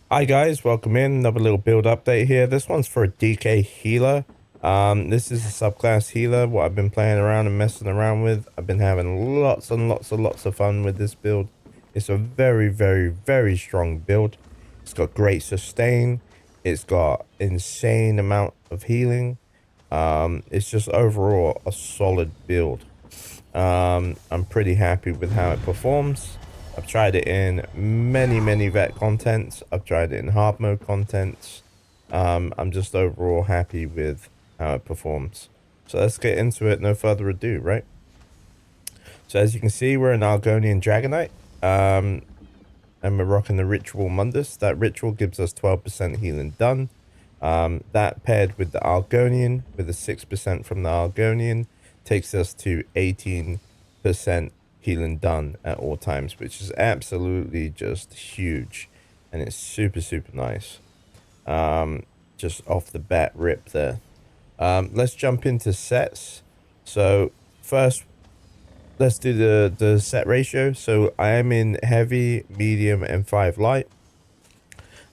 Hi guys, welcome in. Another little build update here. This one's for a DK healer. This is a subclass healer, what I've been playing around and messing around with. I've been having lots and lots of fun with this build. It's a very strong build. It's got great sustain. It's got insane amount of healing. It's just overall a solid build. I'm pretty happy with how it performs. I've tried it in many vet contents. I've tried it in hard mode contents. I'm just overall happy with how it performs. So let's get into it. No further ado, right? So as you can see, we're an Argonian Dragonknight. And we're rocking the Ritual Mundus. That ritual gives us 12% healing done. That paired with the Argonian, with the 6% from the Argonian, takes us to 18% healing done at all times, which is absolutely just huge. And it's super nice. Just off the bat rip there. Let's jump into sets. So first, let's do the set ratio. So I am in heavy, medium, and 5 light.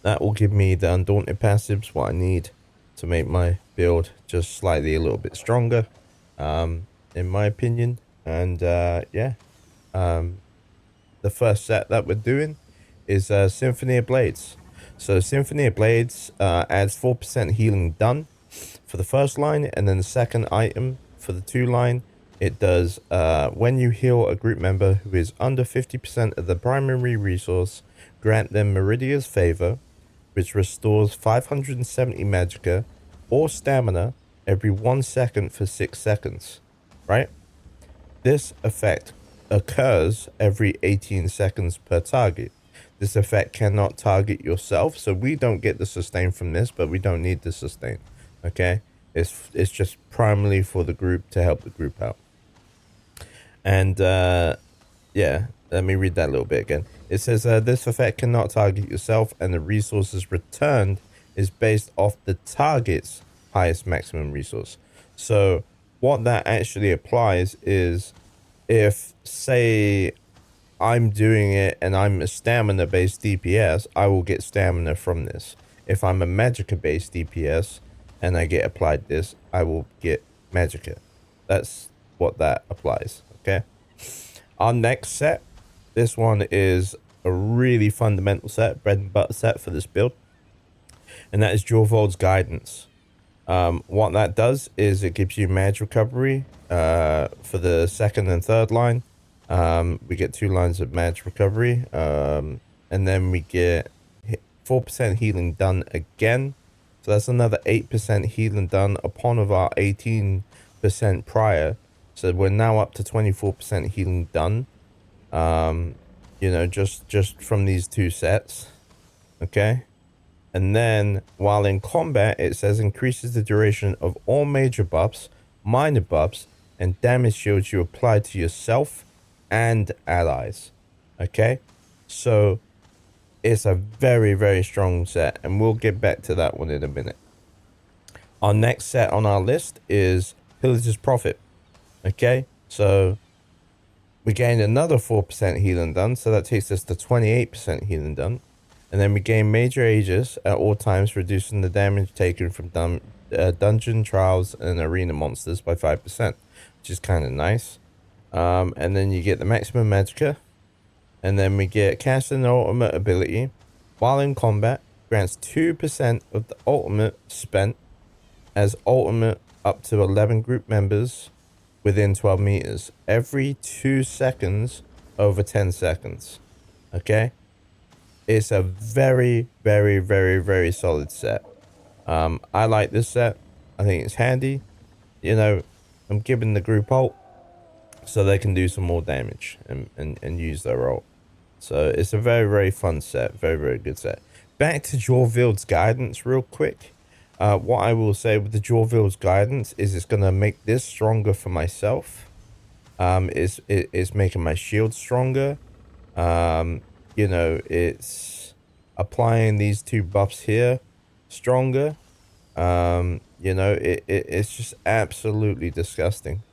That will give me the Undaunted passives, what I need to make my build just slightly a little bit stronger, in my opinion. And yeah, the first set that we're doing is Symphony of Blades. So Symphony of Blades adds 4% healing done for the first line, and then the second item for the 2 line, it does when you heal a group member who is under 50% of the primary resource, grant them Meridia's Favor, which restores 570 magicka or stamina every 1 second for 6 seconds, right? This effect occurs every 18 seconds per target. This effect cannot target yourself, so we don't get the sustain from this, but we don't need the sustain, okay? It's just primarily for the group to help the group out. And yeah, let me read that a little bit again. It says this effect cannot target yourself, and the resources returned is based off the target's highest maximum resource. So what that actually applies is, if say I'm doing it and I'm a stamina based DPS, I will get stamina from this. If I'm a magicka based DPS and I get applied this, I will get magicka. That's what that applies. Okay. Our next set, this one is a really fundamental set, bread and butter set for this build, and that is Jorvold's Guidance. What that does is it gives you mage recovery for the second and third line. We get 2 lines of mage recovery, and then we get 4% healing done again. So that's another 8% healing done upon of our 18% prior. So we're now up to 24% healing done. You know, just from these 2 sets. Okay. And then while in combat, it says increases the duration of all major buffs, minor buffs, and damage shields you apply to yourself and allies. Okay. So it's a very strong set, and we'll get back to that one in a minute. Our next set on our list is Pillager's Prophet. Okay, so we gained another 4% healing done, so that takes us to 28% healing done. And then we gain Major Aegis at all times, reducing the damage taken from dungeon trials and arena monsters by 5%, which is kind of nice. And then you get the maximum magicka, and then we get casting the ultimate ability while in combat, grants 2% of the ultimate spent as ultimate up to 11 group members within 12 meters every 2 seconds over 10 seconds. Okay, it's a very solid set. I like this set. I think it's handy. You know, I'm giving the group ult so they can do some more damage and use their ult. So it's a very fun set. Very good set. Back to Jorvold's Guidance real quick. What I will say with the Jorvold's Guidance is it's going to make this stronger for myself. It's making my shield stronger. You know, it's applying these 2 buffs here stronger. You know, it's just absolutely disgusting.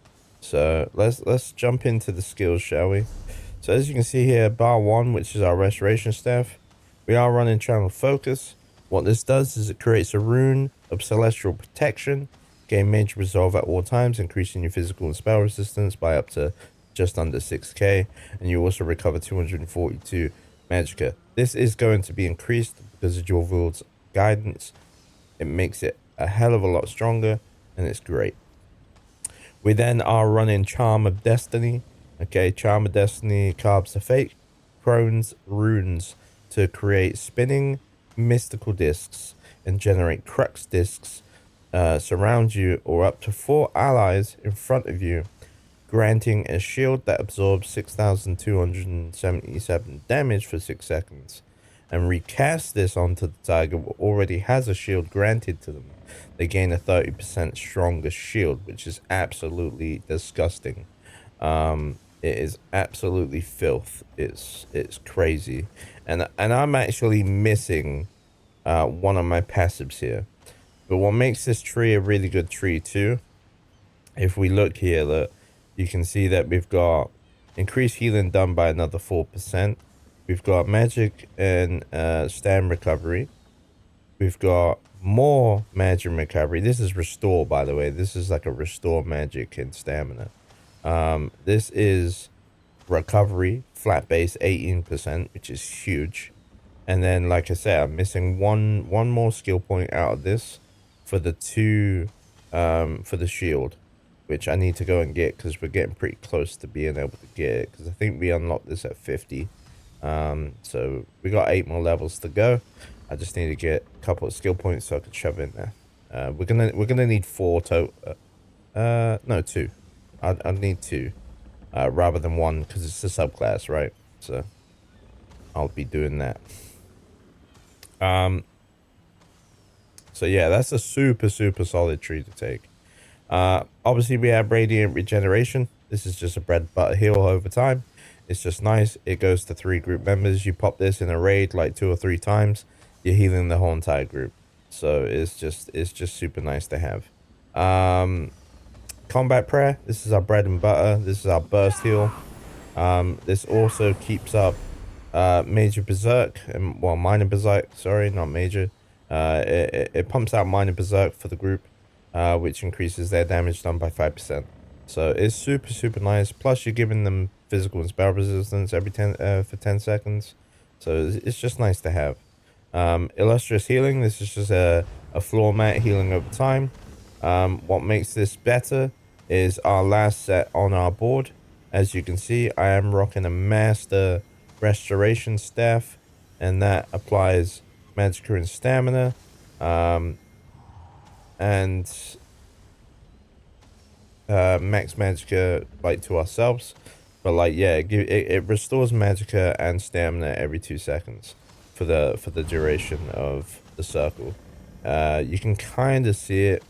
So let's jump into the skills, shall we? So as you can see here, bar 1, which is our restoration staff, We are running Channel Focus. What this does is it creates a rune of celestial protection. Gain major resolve at all times, increasing your physical and spell resistance by up to just under 6k. And you also recover 242 magicka. This is going to be increased because of Jorvild's guidance. It makes it a hell of a lot stronger, and it's great. We then are running Charm of Destiny. Okay, Charm of Destiny carbs the fate, Crone's runes to create spinning mystical discs and generate crux discs surround you or up to 4 allies in front of you, granting a shield that absorbs 6,277 damage for 6 seconds. And recast this onto the tiger who already has a shield granted to them. They gain a 30% stronger shield, which is absolutely disgusting. It is absolutely filth. It's crazy, and I'm actually missing one of my passives here. But what makes this tree a really good tree too, if we look here, look, you can see that we've got increased healing done by another 4%. We've got magic and stam recovery. We've got more magic recovery. This is restore, by the way. This is like a restore magic and stamina. This is recovery, flat base 18%, which is huge. And then, like I said, I'm missing one more skill point out of this for the for the shield, which I need to go and get because we're getting pretty close to being able to get it, because I think we unlocked this at 50. So we got 8 more levels to go. I just need to get a couple of skill points so I can shove in there. We're gonna need 4 total. No, 2. I need 2 rather than 1 because it's a subclass, right? So I'll be doing that. So yeah, that's a super solid tree to take. Obviously we have radiant regeneration. This is just a bread and butter heal over time. It's just nice. It goes to 3 group members. You pop this in a raid like 2 or 3 times, you're healing the whole entire group. So it's just super nice to have. Combat prayer. This is our bread and butter. This is our burst heal. This also keeps up major berserk and, well, minor berserk. Sorry, not major. It pumps out minor berserk for the group, which increases their damage done by 5%. So it's super nice. Plus you're giving them physical and spell resistance every 10 for 10 seconds. So it's just nice to have. Illustrious healing. This is just a floor mat healing over time. What makes this better is our last set on our board. As you can see, I am rocking a master restoration staff, and that applies magicka and stamina, and max magicka like to ourselves, but like, yeah, it restores magicka and stamina every 2 seconds for the duration of the circle. You can kind of see it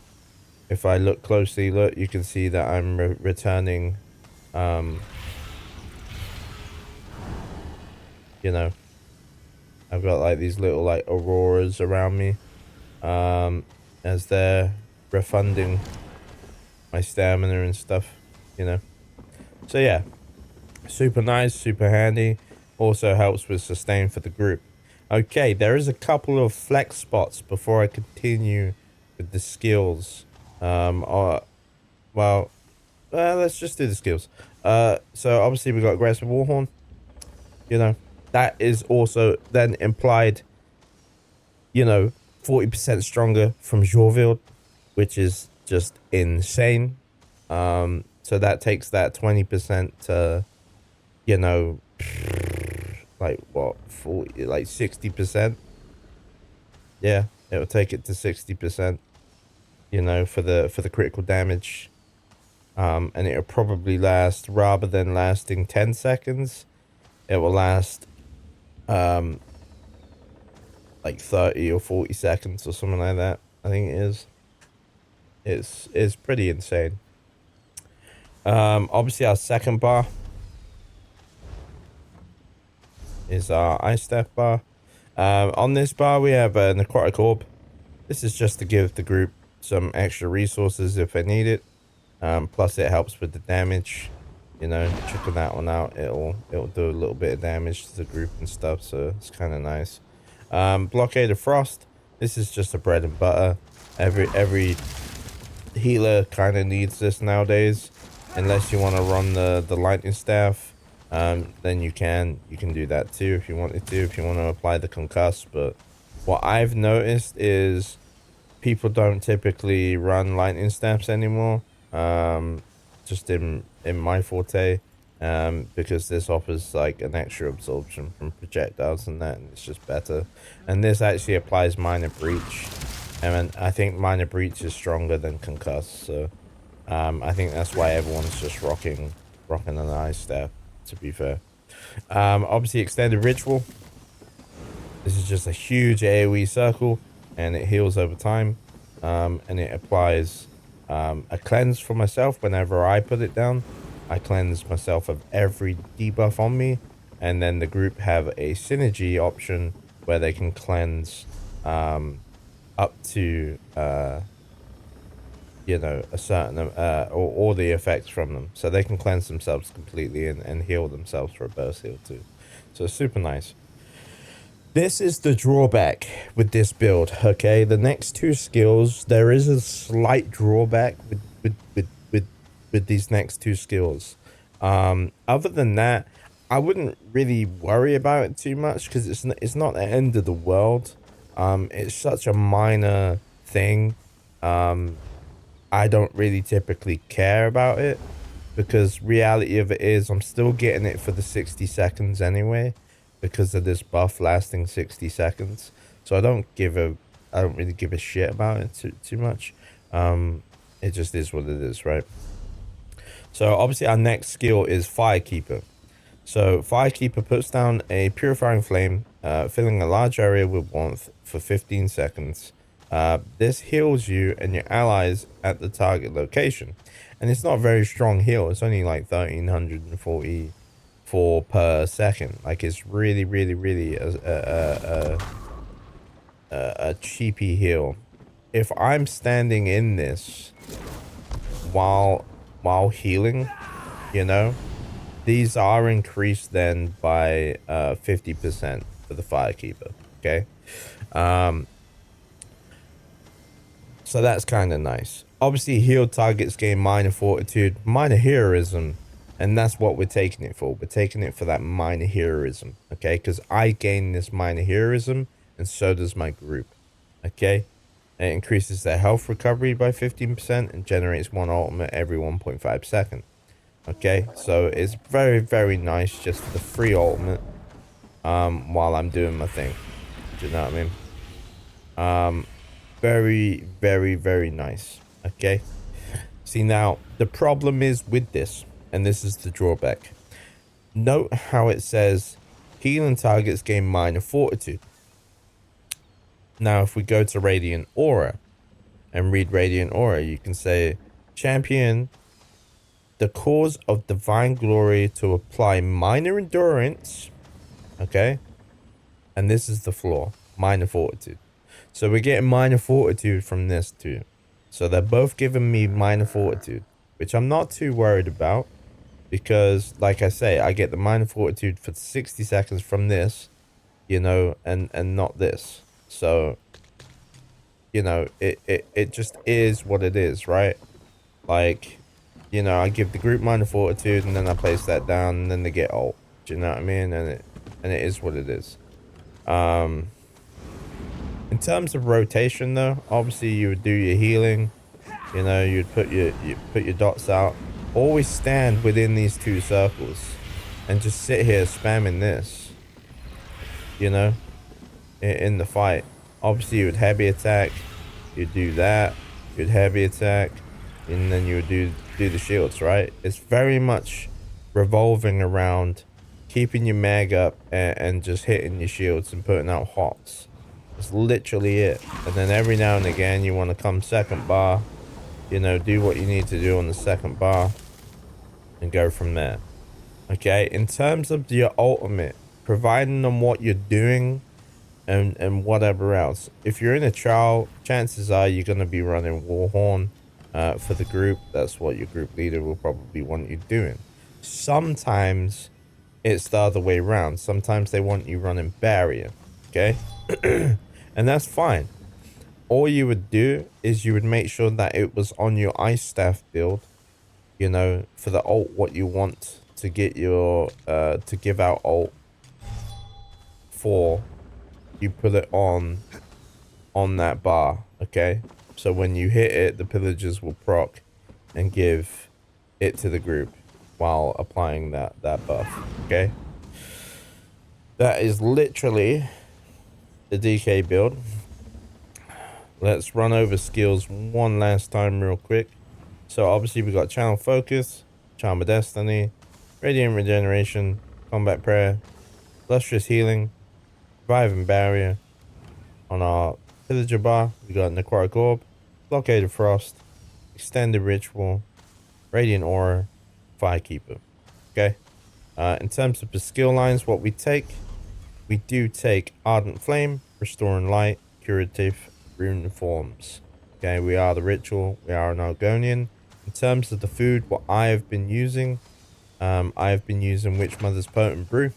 if I look closely. Look, you can see that I'm returning, you know, I've got like these little like auroras around me, as they're refunding my stamina and stuff, you know. So yeah, super nice, super handy. Also helps with sustain for the group. Okay, there is a couple of flex spots before I continue with the skills. Let's just do the skills. So obviously we got aggressive warhorn. You know, that is also then implied, you know, 40% stronger from Jorvild, which is just insane. So that takes that 20% to, you know, like what, 40, like 60%. Yeah, it will take it to 60%, you know, for the critical damage. And it'll probably last, rather than lasting 10 seconds, it will last like 30 or 40 seconds or something like that. I think it is. It's pretty insane. Obviously our second bar is our ice staff bar. On this bar we have a necrotic orb. This is just to give the group some extra resources if they need it. Plus it helps with the damage. You know, checking that one out, it'll do a little bit of damage to the group and stuff, so it's kind of nice. Blockade of Frost. This is just a bread and butter. Every healer kind of needs this nowadays, unless you want to run the lightning staff. Then you can do that too if you wanted to, if you want to apply the concuss. But what I've noticed is people don't typically run lightning staffs anymore. Just in my forte, because this offers like an extra absorption from projectiles and that, and it's just better. And this actually applies minor breach, and I think minor breach is stronger than concuss. So I think that's why everyone's just rocking an ice staff, to be fair. Obviously extended ritual. This is just a huge AoE circle, and it heals over time. And it applies a cleanse for myself whenever I put it down. I cleanse myself of every debuff on me, and then the group have a synergy option where they can cleanse up to you know, a certain or the effects from them, so they can cleanse themselves completely and heal themselves for a burst heal too. So it's super nice. This is the drawback with this build, okay? The next two skills, there is a slight drawback with these next two skills. Other than that, I wouldn't really worry about it too much, because it's not the end of the world. It's such a minor thing. I don't really typically care about it, because reality of it is I'm still getting it for the 60 seconds anyway, because of this buff lasting 60 seconds. So I don't really give a shit about it too much. It just is what it is, right? So obviously our next skill is Firekeeper. So Firekeeper puts down a purifying flame, filling a large area with warmth for 15 seconds. This heals you and your allies at the target location. And it's not a very strong heal. It's only like 1344 per second. Like, it's really a cheapy heal. If I'm standing in this while healing, you know, these are increased then by 50% for the Firekeeper. Okay. So that's kind of nice. Obviously, healed targets gain minor fortitude, minor heroism, and that's what we're taking it for. We're taking it for that minor heroism, okay? Because I gain this minor heroism, and so does my group, okay? It increases their health recovery by 15% and generates one ultimate every 1.5 seconds, okay? So it's very nice just for the free ultimate while I'm doing my thing. Do you know what I mean? Very nice, okay? See, now the problem is with this, and this is the drawback. Note how it says healing targets gain minor fortitude. Now if we go to Radiant Aura and read Radiant Aura, you can say champion the cause of divine glory to apply minor endurance, okay? And this is the flaw, minor fortitude. So we're getting minor fortitude from this too. So they're both giving me minor fortitude, which I'm not too worried about, because like I say, I get the minor fortitude for 60 seconds from this, you know, and not this. So, you know, it just is what it is, right? Like, you know, I give the group minor fortitude and then I place that down and then they get ult. Do you know what I mean? And it is what it is. In terms of rotation though, obviously you would do your healing, you know, you'd put your dots out. Always stand within these two circles and just sit here spamming this, you know, in the fight. Obviously you would heavy attack, you'd do that, you'd heavy attack, and then you would do the shields, right? It's very much revolving around keeping your mag up and just hitting your shields and putting out hots. That's literally it. And then every now and again you want to come second bar, you know, do what you need to do on the second bar and go from there. Okay, in terms of your ultimate, providing them what you're doing and whatever else. If you're in a trial, chances are you're going to be running Warhorn for the group. That's what your group leader will probably want you doing. Sometimes it's the other way around. Sometimes they want you running barrier. Okay. And that's fine. All you would do is you would make sure that it was on your ice staff build, you know, for the ult, what you want to get your to give out ult for. You put it on that bar. Okay, so when you hit it, the pillagers will proc and give it to the group while applying that buff. Okay, that is literally the DK build. Let's run over skills one last time real quick. So obviously we got Channel Focus, Charm of Destiny, Radiant Regeneration, Combat Prayer, Lustrous Healing, Reviving Barrier. On our Pillager bar, we got Necrotic Orb, Blockade of Frost, Extended Ritual, Radiant Aura, Firekeeper. Okay. In terms of the skill lines, what we do take Ardent Flame, Restoring Light, Curative, Rune Forms. Okay, we are the Ritual, we are an Argonian. In terms of the food, what I have been using, Witch Mother's Potent Brew.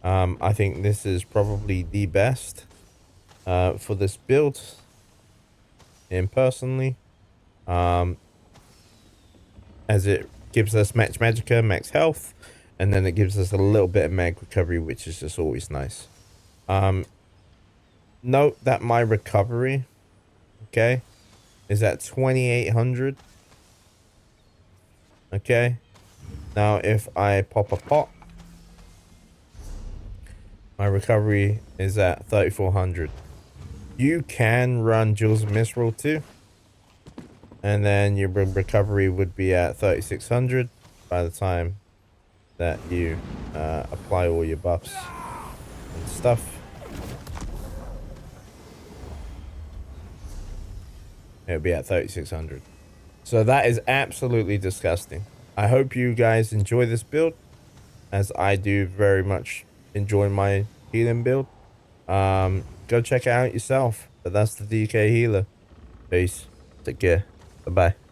I think this is probably the best for this build, and personally, as it gives us max magicka, max health, and then it gives us a little bit of mag recovery, which is just always nice. Note that my recovery, okay, is at 2800. Okay, now if I pop a pot, my recovery is at 3400. You can run Jewels of Misrule too, and then your recovery would be at 3600 by the time that you apply all your buffs and stuff. It'll be at 3600. So that is absolutely disgusting. I hope you guys enjoy this build, as I do very much enjoy my healing build. Go check it out yourself. But that's the DK healer. Peace. Take care. Bye-bye.